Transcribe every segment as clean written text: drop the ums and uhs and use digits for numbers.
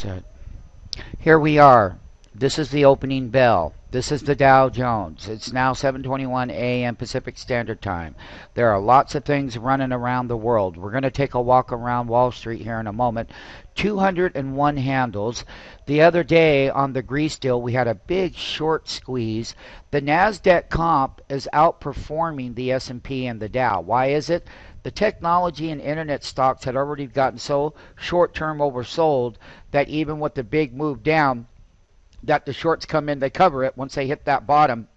So here we are. This is the opening bell. This is the Dow Jones. It's now 7:21 a.m. Pacific Standard Time. There are lots of things running around the world. We're going to take a walk around Wall Street here in a moment. 201 handles. The other day on the Grease deal, we had a big short squeeze. The Nasdaq comp is outperforming the S&P and the Dow. Why is it? The technology and internet stocks had already gotten so short-term oversold that even with the big move down, that the shorts come in, they cover it. Once they hit that bottom,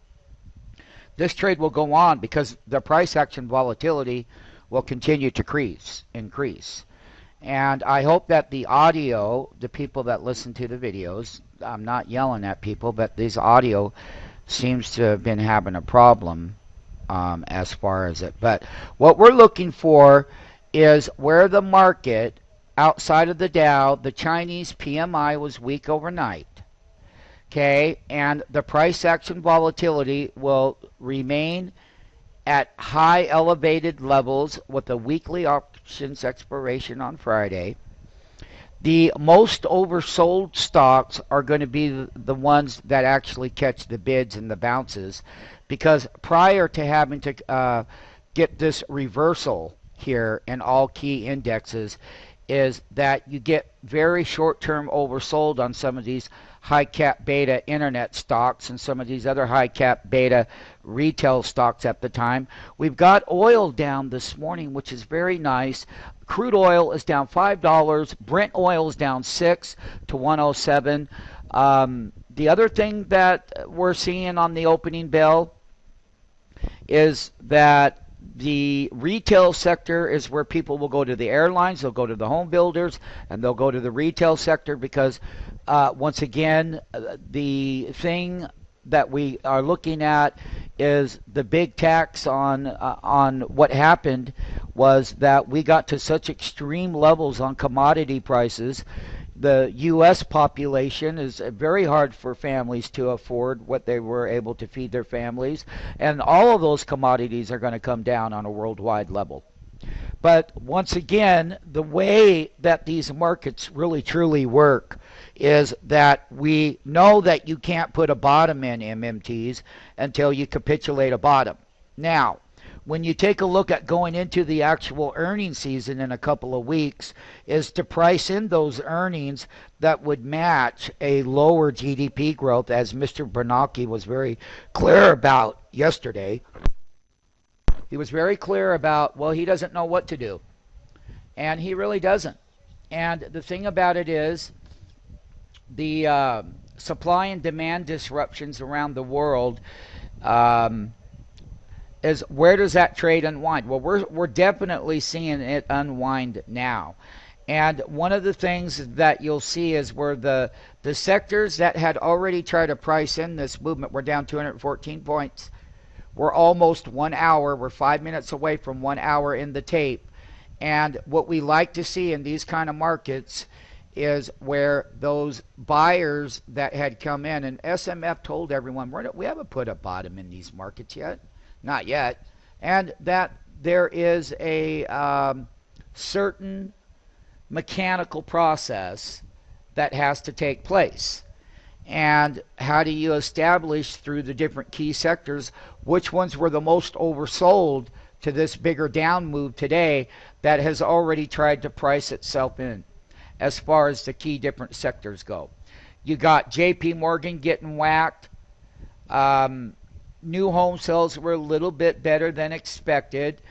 this trade will go on because the price action volatility will continue to increase. And I hope that the audio, the people that listen to the videos, I'm not yelling at people, but this audio seems to have been having a problem as far as it. But what we're looking for is where the market outside of the Dow, the Chinese PMI was weak overnight. Okay, and the price action volatility will remain at high elevated levels with a weekly options expiration on Friday. The most oversold stocks are going to be the ones that actually catch the bids and the bounces, because prior to having to get this reversal here in all key indexes is that you get very short-term oversold on some of these high cap beta internet stocks and some of these other high cap beta retail stocks at the time. We've got oil down this morning, which is very nice. Crude oil is down $5. Brent oil is down 6 to 107. The other thing that we're seeing on the opening bell is that the retail sector is where people will go to the airlines, they'll go to the home builders, and they'll go to the retail sector because, once again, the thing that we are looking at is the big tax on what happened was that we got to such extreme levels on commodity prices. The U.S. population is very hard for families to afford what they were able to feed their families, and all of those commodities are going to come down on a worldwide level. But once again, the way that these markets really truly work is that we know that you can't put a bottom in MMTs until you capitulate a bottom. Now, when you take a look at going into the actual earnings season in a couple of weeks, is to price in those earnings that would match a lower GDP growth, as Mr. Bernanke was very clear about yesterday. He was very clear about, well, he doesn't know what to do. And he really doesn't. And the thing about it is the supply and demand disruptions around the world is where does that trade unwind? Well, we're definitely seeing it unwind now. And one of the things that you'll see is where the sectors that had already tried to price in this movement were down 214 points. We're almost 1 hour. We're 5 minutes away from 1 hour in the tape. And what we like to see in these kind of markets is where those buyers that had come in, and SMF told everyone, we haven't put a bottom in these markets yet. Not yet. And that there is a certain mechanical process that has to take place. And how do you establish through the different key sectors which ones were the most oversold to this bigger down move today that has already tried to price itself in as far as the key different sectors go? You got JP Morgan getting whacked. New home sales were a little bit better than expected.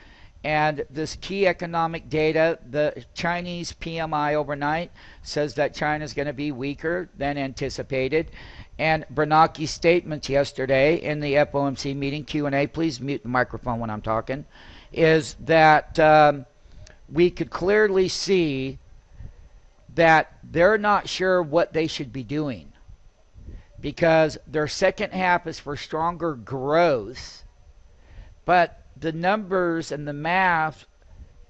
And this key economic data, the Chinese PMI overnight, says that China is going to be weaker than anticipated. And Bernanke's statements yesterday in the FOMC meeting, Q&A, please mute the microphone when I'm talking, is that we could clearly see that they're not sure what they should be doing, because their second half is for stronger growth, but the numbers and the math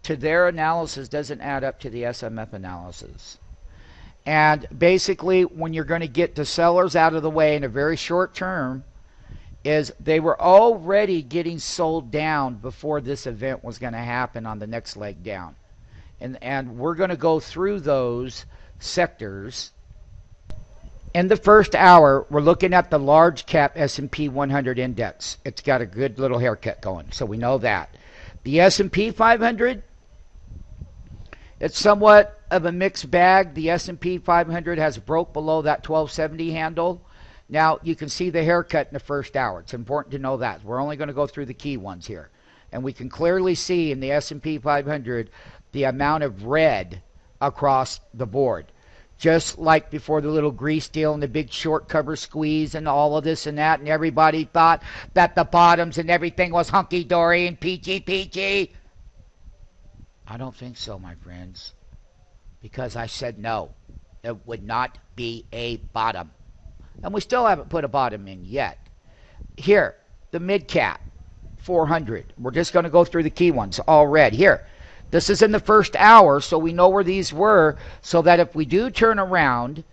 to their analysis doesn't add up to the SMF analysis. And basically, when you're going to get the sellers out of the way in a very short term, is they were already getting sold down before this event was going to happen on the next leg down. And we're going to go through those sectors In the first hour, we're looking at the large cap S&P 100 index. It's got a good little haircut going, so we know that. The S&P 500, it's somewhat of a mixed bag. The S&P 500 has broke below that 1270 handle. Now, you can see the haircut in the first hour. It's important to know that. We're only going to go through the key ones here. And we can clearly see in the S&P 500 the amount of red across the board. Just like before the little grease deal and the big short cover squeeze and all of this and that, and everybody thought that the bottoms and everything was hunky-dory and peachy-peachy. I don't think so, my friends, because I said no. It would not be a bottom. And we still haven't put a bottom in yet. Here, the mid-cap, 400. We're just going to go through the key ones, all red. Here, this is in the first hour, so we know where these were, so that if we do turn around,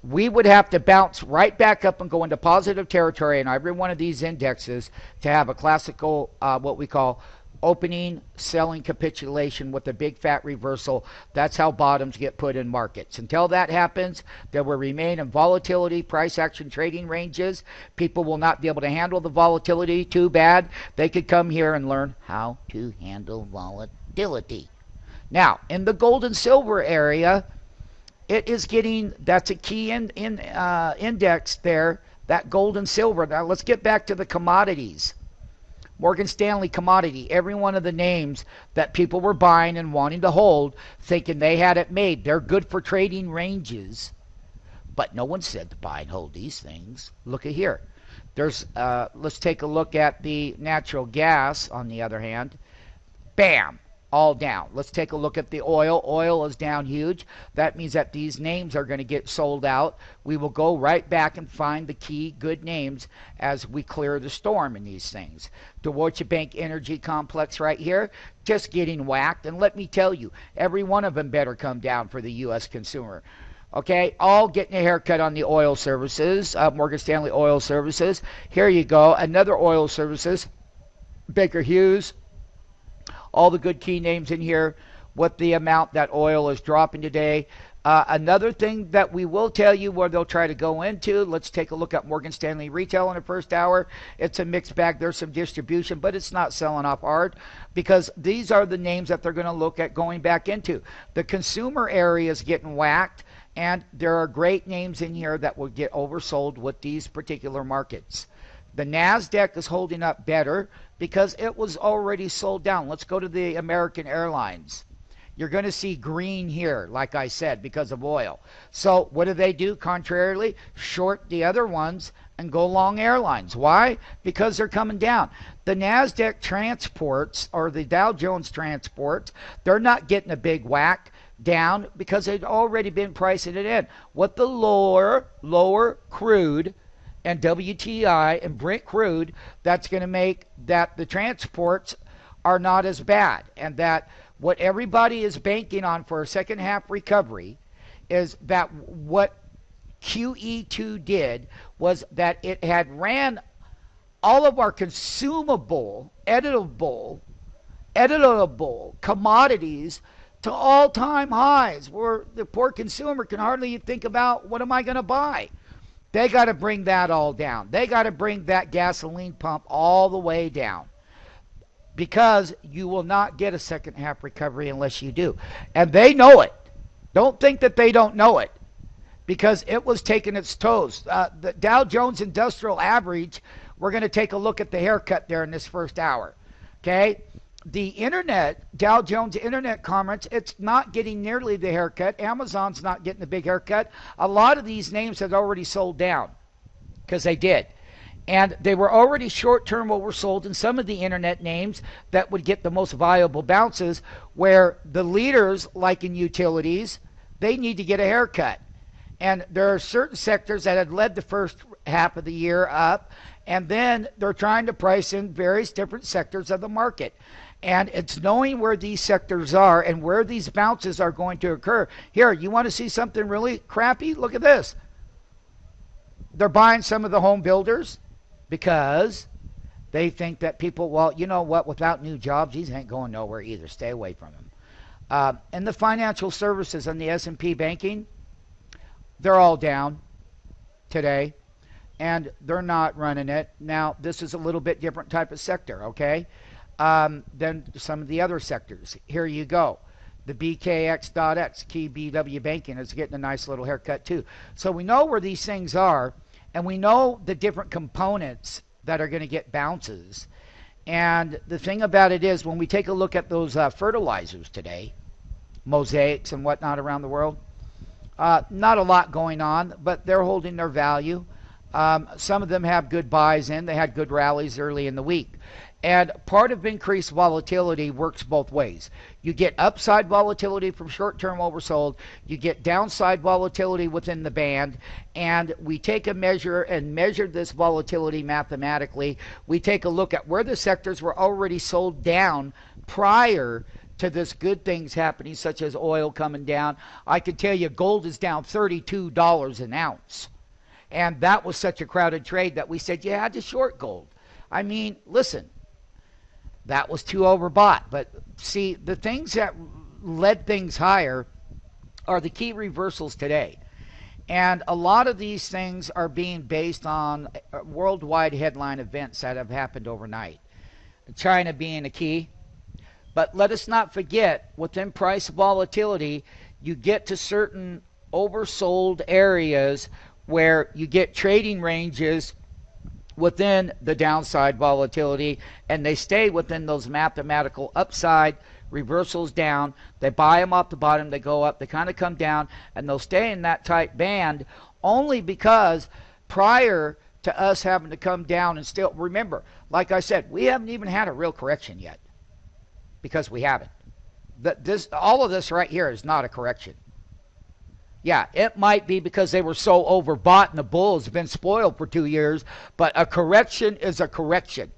we would have to bounce right back up and go into positive territory in every one of these indexes to have a classical, what we call opening selling capitulation with a big fat reversal. That's how bottoms get put in markets. Until that happens, there will remain in volatility, price action trading ranges. People will not be able to handle the volatility too bad. They could come here and learn how to handle volatility. Now, in the gold and silver area, it is getting, that's a key index there, that gold and silver. Now, let's get back to the commodities. Morgan Stanley commodity, every one of the names that people were buying and wanting to hold, thinking they had it made. They're good for trading ranges, but no one said to buy and hold these things. Look at here. There's, let's take a look at the natural gas, on the other hand. Bam! All down. Let's take a look at the oil. Oil is down huge. That means that these names are going to get sold out. We will go right back and find the key good names as we clear the storm in these things. The Deutsche Bank Energy Complex right here, just getting whacked. And let me tell you, every one of them better come down for the U.S. consumer. Okay, all getting a haircut on the oil services, Morgan Stanley Oil Services. Here you go, another oil services, Baker Hughes. All the good key names in here, what the amount that oil is dropping today. Another thing that we will tell you where they'll try to go into, let's take a look at Morgan Stanley Retail in the first hour. It's a mixed bag. There's some distribution, but it's not selling off hard because these are the names that they're going to look at going back into. The consumer area is getting whacked, and there are great names in here that will get oversold with these particular markets. The NASDAQ is holding up better because it was already sold down. Let's go to the American Airlines. You're going to see green here, like I said, because of oil. So what do? Contrarily, short the other ones and go long airlines. Why? Because they're coming down. The NASDAQ transports, or the Dow Jones transports, they're not getting a big whack down because they'd already been pricing it in. What the lower crude and WTI and Brent crude, that's going to make that the transports are not as bad. And that what everybody is banking on for a second half recovery is that what QE2 did was that it had ran all of our consumable, editable commodities to all-time highs where the poor consumer can hardly think about, what am I going to buy? They got to bring that all down. They got to bring that gasoline pump all the way down because you will not get a second half recovery unless you do. And they know it. Don't think that they don't know it because it was taking its toes. The Dow Jones Industrial Average, we're going to take a look at the haircut there in this first hour. Okay? The internet, Dow Jones Internet Conference, it's not getting nearly the haircut. Amazon's not getting the big haircut. A lot of these names had already sold down because they did. And they were already short-term oversold in some of the internet names that would get the most viable bounces, where the leaders, like in utilities, they need to get a haircut. And there are certain sectors that had led the first half of the year up, and then they're trying to price in various different sectors of the market. And it's knowing where these sectors are and where these bounces are going to occur. Here, you want to see something really crappy? Look at this. They're buying some of the home builders because they think that people, well, you know what, without new jobs, these ain't going nowhere either. Stay away from them. And the financial services and the S&P banking, they're all down. today, and they're not running it. Now, this is a little bit different type of sector, okay, than some of the other sectors. Here you go. The BKX.X, key BW banking, is getting a nice little haircut too. So we know where these things are, and we know the different components that are going to get bounces. And the thing about it is, when we take a look at those fertilizers today, mosaics and whatnot around the world, not a lot going on, but they're holding their value. Some of them have good buys in. They had good rallies early in the week. And part of increased volatility works both ways. You get upside volatility from short-term oversold. You get downside volatility within the band. And we take a measure and measure this volatility mathematically. We take a look at where the sectors were already sold down prior to this good things happening, such as oil coming down. I can tell you gold is down $32 an ounce. And that was such a crowded trade that we said you had to short gold. I mean, listen, that was too overbought. But see, the things that led things higher are the key reversals today. And a lot of these things are being based on worldwide headline events that have happened overnight. China being a key. But let us not forget, within price volatility, you get to certain oversold areas where you get trading ranges within the downside volatility, and they stay within those mathematical upside reversals down. They buy them off the bottom, they go up, they kind of come down, and they'll stay in that tight band only because prior to us having to come down and still, remember, like I said, we haven't even had a real correction yet because we haven't. All of this right here is not a correction. Yeah, it might be because they were so overbought and the bulls have been spoiled for 2 years, but a correction is a correction.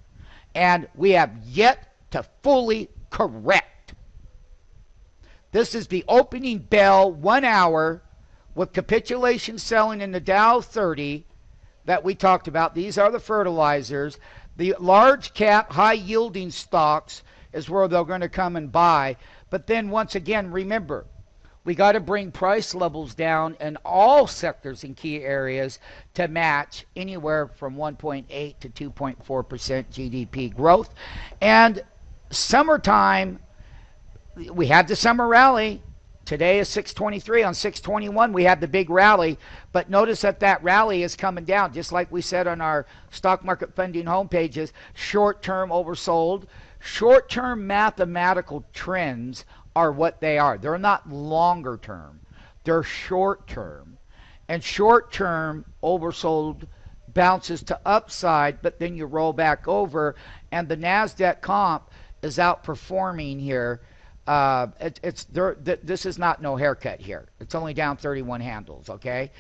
And we have yet to fully correct. This is the opening bell, 1 hour, with capitulation selling in the Dow 30 that we talked about. These are the fertilizers. The large cap, high yielding stocks is where they're going to come and buy. But then once again, remember, we got to bring price levels down in all sectors and key areas to match anywhere from 1.8 to 2.4% GDP growth. And summertime, we had the summer rally. Today is 623. On 621, we had the big rally. But notice that that rally is coming down, just like we said on our stock market funding homepages. Short-term oversold. Short-term mathematical trends are what they are. They're not longer term. They're short term. And short term oversold bounces to upside, but then you roll back over, and the NASDAQ comp is outperforming here. This is not no haircut here. It's only down 31 handles, okay?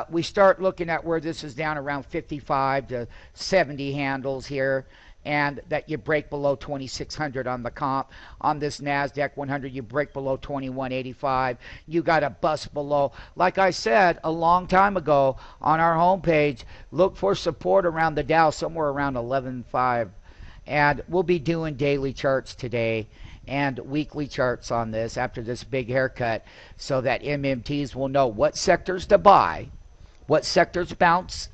We start looking at where this is down around 55 to 70 handles here, and that you break below 2,600 on the comp. On this NASDAQ 100, you break below 2185. You got to bust below. Like I said a long time ago on our homepage, look for support around the Dow, somewhere around 11.5. And we'll be doing daily charts today and weekly charts on this after this big haircut so that MMTs will know what sectors to buy, what sectors bounce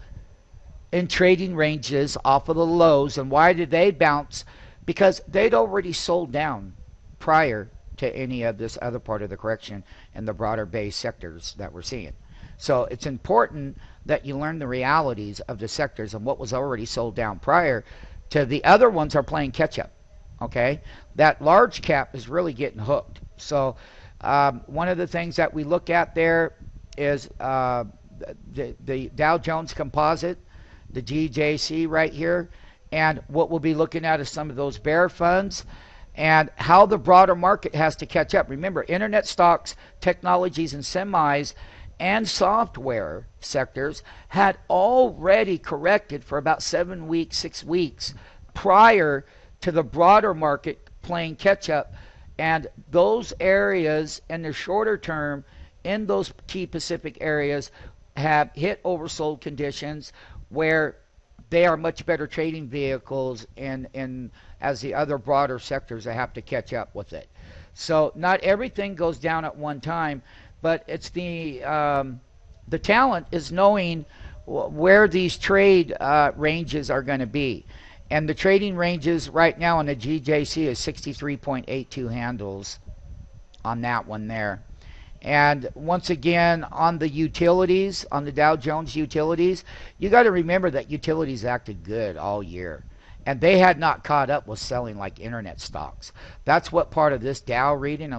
in trading ranges off of the lows. And why did they bounce? Because they'd already sold down prior to any of this other part of the correction in the broader base sectors that we're seeing. So it's important that you learn the realities of the sectors and what was already sold down prior to the other ones are playing catch up. Okay, that large cap is really getting hooked. So one of the things that we look at there is the Dow Jones Composite, the GJC right here, and what we'll be looking at is some of those bear funds and how the broader market has to catch up. Remember, internet stocks, technologies, and semis and software sectors had already corrected for about 7 weeks, 6 weeks prior to the broader market playing catch up. And those areas in the shorter term, in those key Pacific areas, have hit oversold conditions where they are much better trading vehicles in as the other broader sectors that have to catch up with it. So not everything goes down at one time, but it's the talent is knowing where these trade ranges are going to be. And the trading ranges right now on the GJC is 63.82 handles on that one there. And once again, on the utilities, on the Dow Jones utilities, you got to remember that utilities acted good all year. And they had not caught up with selling like internet stocks. That's what part of this Dow reading,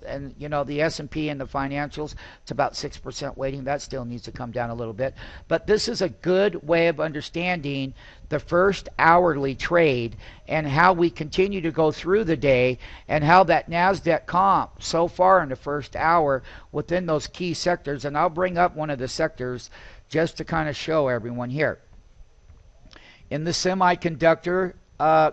and you know the S&P and the financials, it's about 6% weighting. That still needs to come down a little bit. But this is a good way of understanding the first hourly trade and how we continue to go through the day and how that NASDAQ comp so far in the first hour within those key sectors. And I'll bring up one of the sectors just to kind of show everyone here. In the semiconductor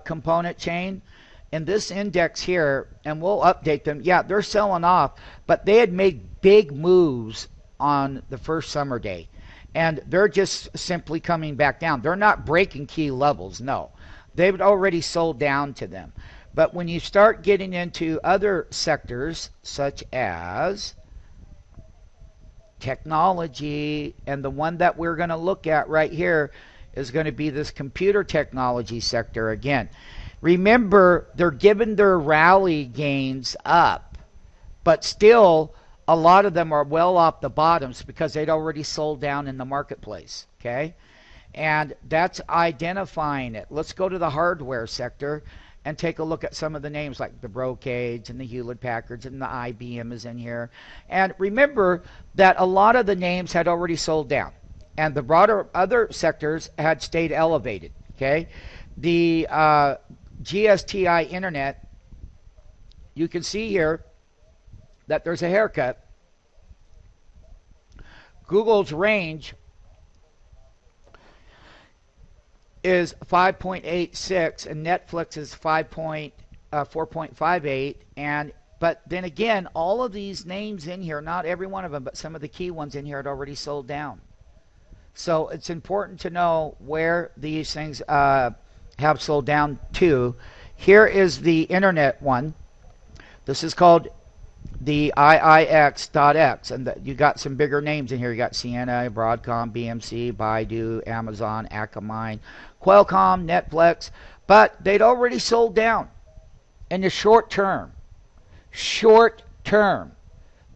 component chain, in this index here, and we'll update them, yeah, they're selling off, but they had made big moves on the first summer day. And they're just simply coming back down. They're not breaking key levels, no. They've already sold down to them. But when you start getting into other sectors, such as technology, and the one that we're going to look at right here is going to be this computer technology sector again. Remember, they're giving their rally gains up, but still a lot of them are well off the bottoms because they'd already sold down in the marketplace, okay? And that's identifying it. Let's go to the hardware sector and take a look at some of the names like the Brocades and the Hewlett Packards, and the IBM is in here. And remember that a lot of the names had already sold down, and the broader other sectors had stayed elevated, okay? The GSTI Internet, you can see here that there's a haircut. Google's range is 5.86 and Netflix is 4.58, and but then again, all of these names in here, not every one of them, but some of the key ones in here had already sold down. So it's important to know where these things have sold down to. Here is the internet one. This is called the IIX.X, and you got some bigger names in here. You got CNA, Broadcom, BMC, Baidu, Amazon, Akamai, Qualcomm, Netflix, but they'd already sold down in the short term,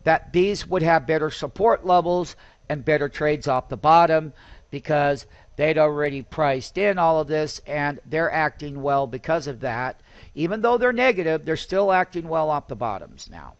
that these would have better support levels and better trades off the bottom because they'd already priced in all of this, and they're acting well because of that. Even though they're negative, they're still acting well off the bottoms now.